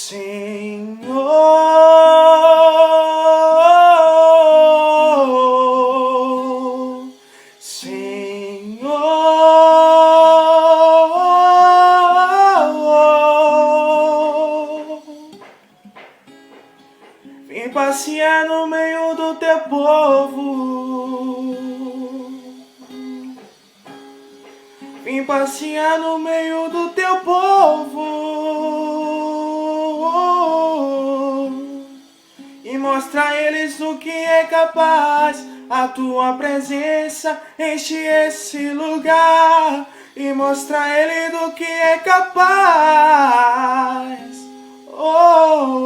Senhor, Senhor, vem passear no meio do teu povo. Vim passear no meio do teu povo e mostrar a eles do que é capaz. A tua presença enche esse lugar e mostrar a ele do que é capaz. Oh,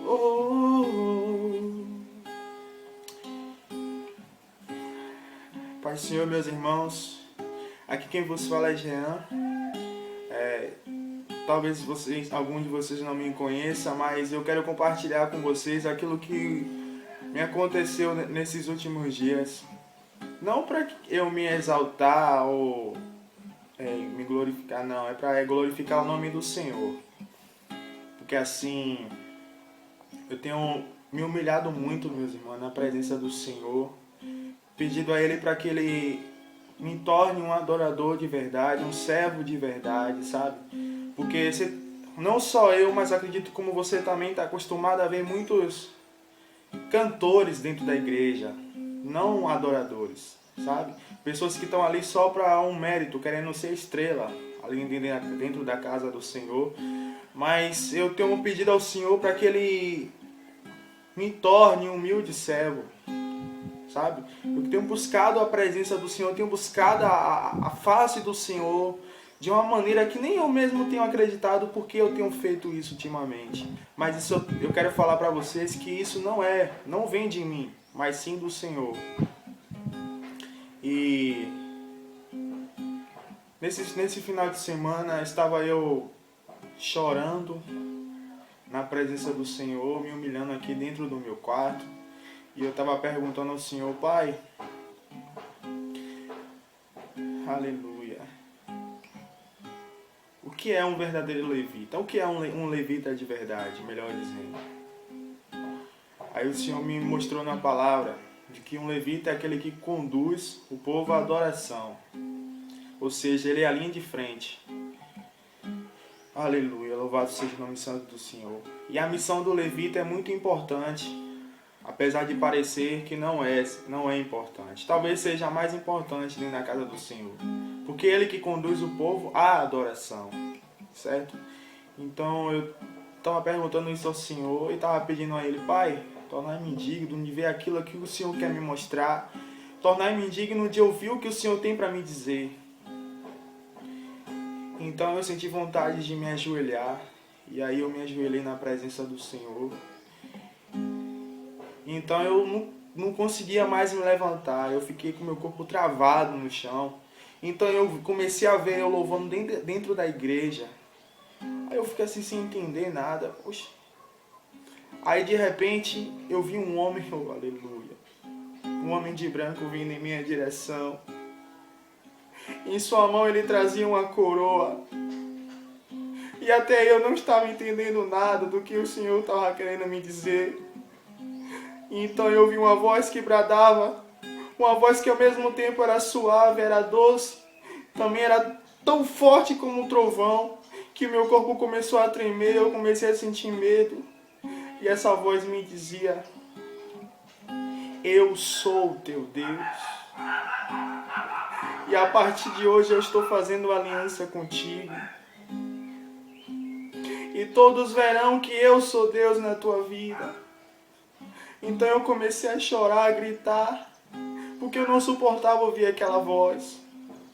oh, oh. Pai Senhor, meus irmãos, aqui quem vos fala é Jean. Talvez algum de vocês não me conheça, mas eu quero compartilhar com vocês aquilo que me aconteceu nesses últimos dias. Não para eu me exaltar ou me glorificar, não. É para glorificar o nome do Senhor. Porque assim, eu tenho me humilhado muito, meus irmãos, na presença do Senhor. Pedido a Ele para que Ele me torne um adorador de verdade, um servo de verdade, sabe? Porque não só eu, mas acredito como você também está acostumado a ver muitos cantores dentro da igreja, não adoradores, sabe? Pessoas que estão ali só para um mérito, querendo ser estrela, ali dentro da casa do Senhor. Mas eu tenho um pedido ao Senhor para que Ele me torne um humilde servo, sabe? Eu tenho buscado a presença do Senhor, eu tenho buscado a face do Senhor de uma maneira que nem eu mesmo tenho acreditado porque eu tenho feito isso ultimamente. Mas isso eu quero falar para vocês que isso não vem de mim, mas sim do Senhor. E nesse final de semana estava eu chorando na presença do Senhor, me humilhando aqui dentro do meu quarto. E eu estava perguntando ao Senhor, Pai, aleluia, o que é um verdadeiro levita? O que é um levita de verdade, melhor dizendo? Aí o Senhor me mostrou na palavra de que um levita é aquele que conduz o povo à adoração. Ou seja, ele é a linha de frente. Aleluia, louvado seja o nome santo do Senhor. E a missão do levita é muito importante, apesar de parecer que não é importante. Talvez seja a mais importante dentro da casa do Senhor. Porque é Ele que conduz o povo à adoração. Certo? Então eu estava perguntando isso ao Senhor e estava pedindo a Ele, Pai, tornar-me digno de ver aquilo que o Senhor quer me mostrar. Tornar-me digno de ouvir o que o Senhor tem para me dizer. Então eu senti vontade de me ajoelhar. E aí eu me ajoelhei na presença do Senhor. Então eu não conseguia mais me levantar, eu fiquei com meu corpo travado no chão. Então eu comecei a ver eu louvando dentro da igreja. Aí eu fiquei assim sem entender nada. Poxa. Aí de repente eu vi um homem, oh, aleluia, um homem de branco vindo em minha direção. Em sua mão ele trazia uma coroa. E até aí eu não estava entendendo nada do que o Senhor estava querendo me dizer. Então eu ouvi uma voz que bradava, uma voz que ao mesmo tempo era suave, era doce, também era tão forte como um trovão, que meu corpo começou a tremer, eu comecei a sentir medo. E essa voz me dizia, eu sou o teu Deus. E a partir de hoje eu estou fazendo aliança contigo. E todos verão que eu sou Deus na tua vida. Então eu comecei a chorar, a gritar, porque eu não suportava ouvir aquela voz.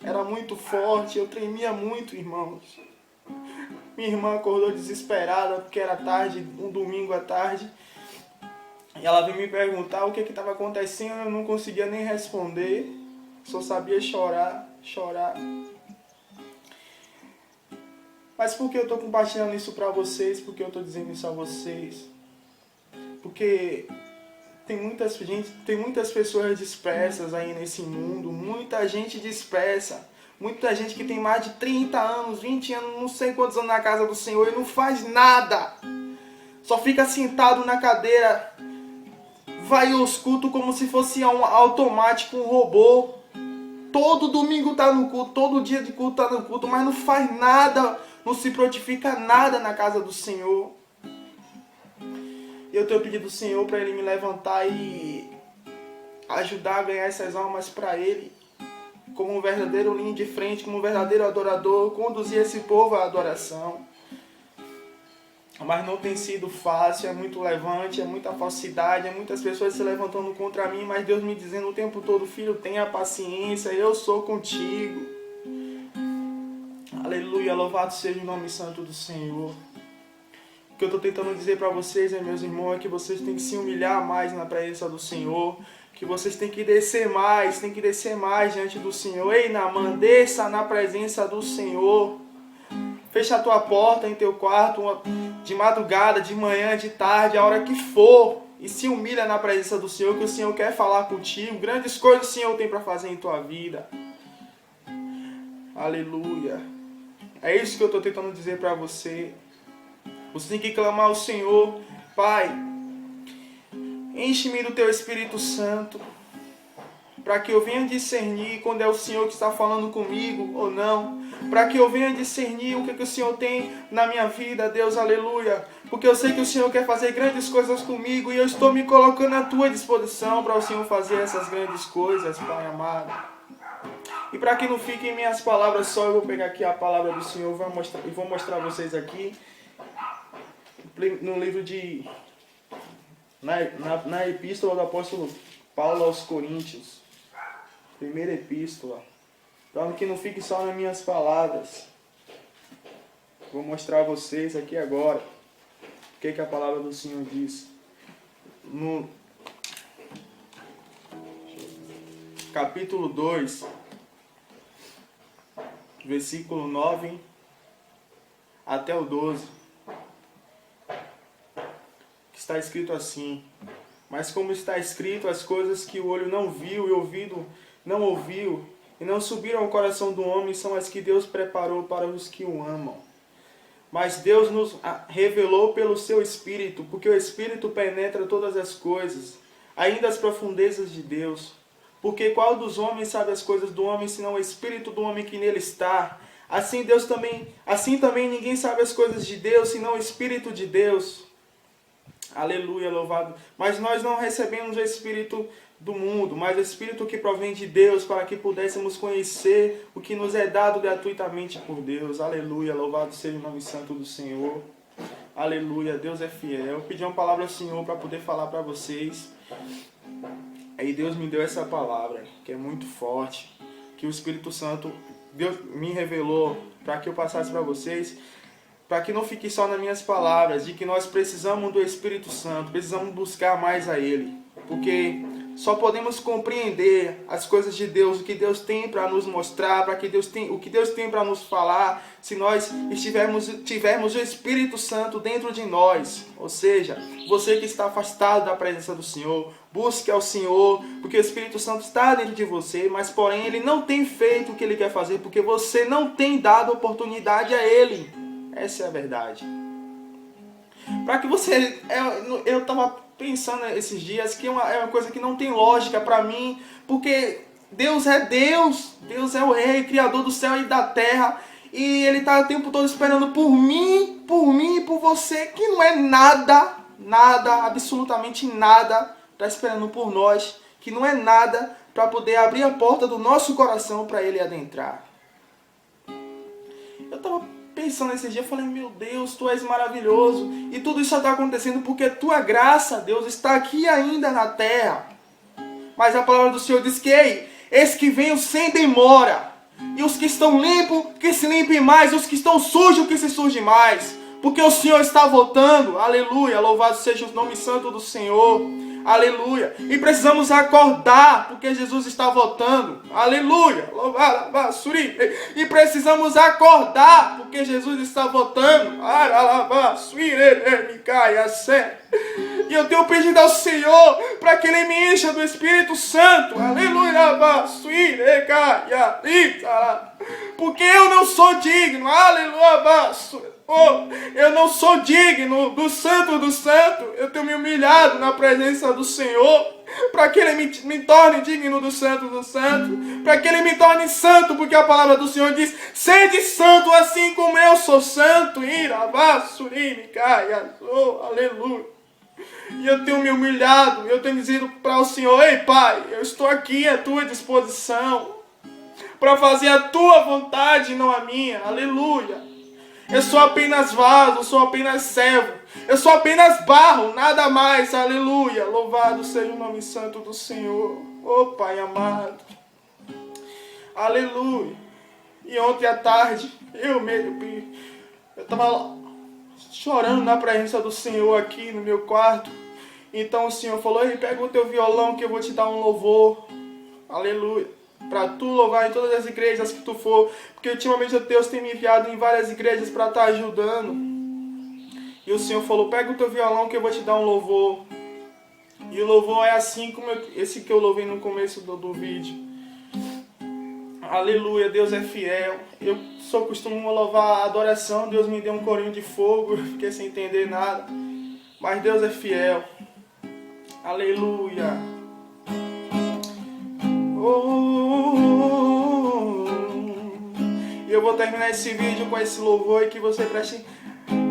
Era muito forte, eu tremia muito, irmãos. Minha irmã acordou desesperada, porque era tarde, um domingo à tarde. E ela veio me perguntar o que estava acontecendo, eu não conseguia nem responder. Só sabia chorar. Mas por que eu estou compartilhando isso para vocês? Por que eu estou dizendo isso a vocês? Porque tem muitas pessoas dispersas aí nesse mundo, muita gente dispersa, Muita gente que tem mais de 30 anos, 20 anos, não sei quantos anos na casa do Senhor e não faz nada. Só fica sentado na cadeira, vai aos cultos como se fosse um automático, um robô. Todo domingo tá no culto, todo dia de culto tá no culto, mas não faz nada, não se prontifica nada na casa do Senhor. Eu tenho pedido ao Senhor para Ele me levantar e ajudar a ganhar essas almas para Ele, como um verdadeiro linha de frente, como um verdadeiro adorador, conduzir esse povo à adoração. Mas não tem sido fácil, é muito levante, é muita falsidade, é muitas pessoas se levantando contra mim, mas Deus me dizendo o tempo todo, filho, tenha paciência, eu sou contigo. Aleluia, louvado seja o nome santo do Senhor. O que eu estou tentando dizer para vocês, meus irmãos, é que vocês têm que se humilhar mais na presença do Senhor, que vocês têm que descer mais diante do Senhor. Ei, Naamã, desça na presença do Senhor. Fecha a tua porta em teu quarto, de madrugada, de manhã, de tarde, a hora que for, e se humilha na presença do Senhor, que o Senhor quer falar contigo. Grandes coisas o Senhor tem para fazer em tua vida. Aleluia. É isso que eu estou tentando dizer para você. Você tem que clamar ao Senhor: Pai, enche-me do Teu Espírito Santo, para que eu venha discernir quando é o Senhor que está falando comigo ou não, para que eu venha discernir o que o Senhor tem na minha vida, Deus, aleluia, porque eu sei que o Senhor quer fazer grandes coisas comigo e eu estou me colocando à Tua disposição para o Senhor fazer essas grandes coisas, Pai amado. E para que não fiquem minhas palavras só, eu vou pegar aqui a palavra do Senhor e vou mostrar a vocês aqui, no livro de... Na epístola do apóstolo Paulo aos Coríntios, primeira epístola, para que não fique só nas minhas palavras. Vou mostrar a vocês aqui agora o que a palavra do Senhor diz. No capítulo 2, versículo 9 até o 12. Está escrito assim: mas como está escrito, as coisas que o olho não viu e o ouvido não ouviu e não subiram ao coração do homem são as que Deus preparou para os que o amam. Mas Deus nos revelou pelo seu Espírito, porque o Espírito penetra todas as coisas, ainda as profundezas de Deus. Porque qual dos homens sabe as coisas do homem, senão o Espírito do homem que nele está? Assim também ninguém sabe as coisas de Deus, senão o Espírito de Deus. Aleluia, louvado. Mas nós não recebemos o Espírito do mundo, mas o Espírito que provém de Deus, para que pudéssemos conhecer o que nos é dado gratuitamente por Deus. Aleluia, louvado seja o nome santo do Senhor. Aleluia, Deus é fiel. Eu pedi uma palavra ao Senhor para poder falar para vocês. Aí Deus me deu essa palavra, que é muito forte, que o Espírito Santo, Deus me revelou para que eu passasse para vocês, para que não fique só nas minhas palavras, de que nós precisamos do Espírito Santo, precisamos buscar mais a Ele, porque só podemos compreender as coisas de Deus, o que Deus tem para nos mostrar, o que Deus tem para nos falar, se nós tivermos o Espírito Santo dentro de nós. Ou seja, você que está afastado da presença do Senhor, busque ao Senhor, porque o Espírito Santo está dentro de você, mas porém Ele não tem feito o que Ele quer fazer, porque você não tem dado oportunidade a Ele. Essa é a verdade. Para que você... Eu estava pensando esses dias que é uma coisa que não tem lógica para mim, porque Deus é Deus. Deus é o Rei, Criador do céu e da terra. E Ele está o tempo todo esperando por mim e por você, que não é nada, absolutamente nada, está esperando por nós, que não é nada, para poder abrir a porta do nosso coração para Ele adentrar. Eu estava pensando nesse dia, eu falei, meu Deus, Tu és maravilhoso. E tudo isso está acontecendo porque Tua graça, Deus, está aqui ainda na terra. Mas a palavra do Senhor diz que, ei, eis que venho sem demora. E os que estão limpos, que se limpem mais. Os que estão sujos, que se sujem mais. Porque o Senhor está voltando. Aleluia, louvado seja o nome santo do Senhor. Aleluia. E precisamos acordar, porque Jesus está voltando. Aleluia. E precisamos acordar, porque Jesus está voltando. E eu tenho pedido ao Senhor para que Ele me encha do Espírito Santo. Aleluia. Porque eu não sou digno. Aleluia. Eu não sou digno do Santo do Santo. Eu tenho me humilhado na presença do Senhor, para que Ele me torne digno do Santo do Santo, para que Ele me torne santo, porque a palavra do Senhor diz: sede santo assim como eu sou santo. Aleluia. E eu tenho me humilhado, eu tenho dizido para o Senhor: ei Pai, eu estou aqui à tua disposição, para fazer a tua vontade e não a minha. Aleluia. Eu sou apenas vaso, eu sou apenas servo, eu sou apenas barro, nada mais. Aleluia. Louvado seja o nome santo do Senhor. Oh Pai amado. Aleluia. E ontem à tarde, eu estava chorando na presença do Senhor aqui no meu quarto. Então o Senhor falou: ei, pega o teu violão que eu vou te dar um louvor. Aleluia. Para tu louvar em todas as igrejas que tu for, porque ultimamente Deus tem me enviado em várias igrejas para estar ajudando. E o Senhor falou: pega o teu violão que eu vou te dar um louvor. E o louvor é assim como esse que eu louvei no começo do vídeo. Aleluia, Deus é fiel. Eu só costumo louvar a adoração. Deus me deu um corinho de fogo, eu fiquei sem entender nada. Mas Deus é fiel. Aleluia. E eu vou terminar esse vídeo com esse louvor e que você preste,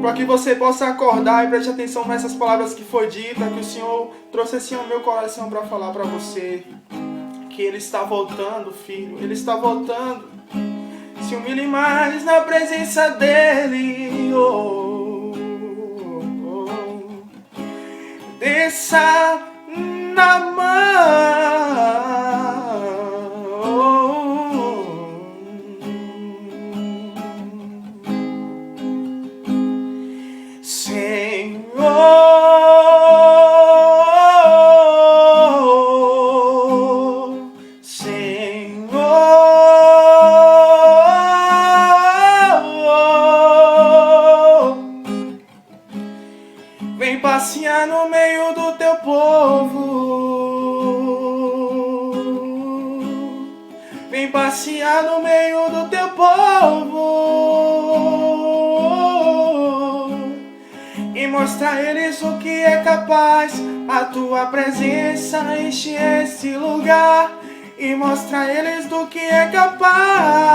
para que você possa acordar e preste atenção nessas palavras que foi dita, que o Senhor trouxe assim ao meu coração para falar para você, que Ele está voltando, filho, Ele está voltando. Se humilhe mais na presença dEle, desça na mão. Vem passear no meio do teu povo. Vem passear no meio do teu povo e mostrar a eles o que é capaz. A tua presença enche esse lugar e mostra a eles do que é capaz.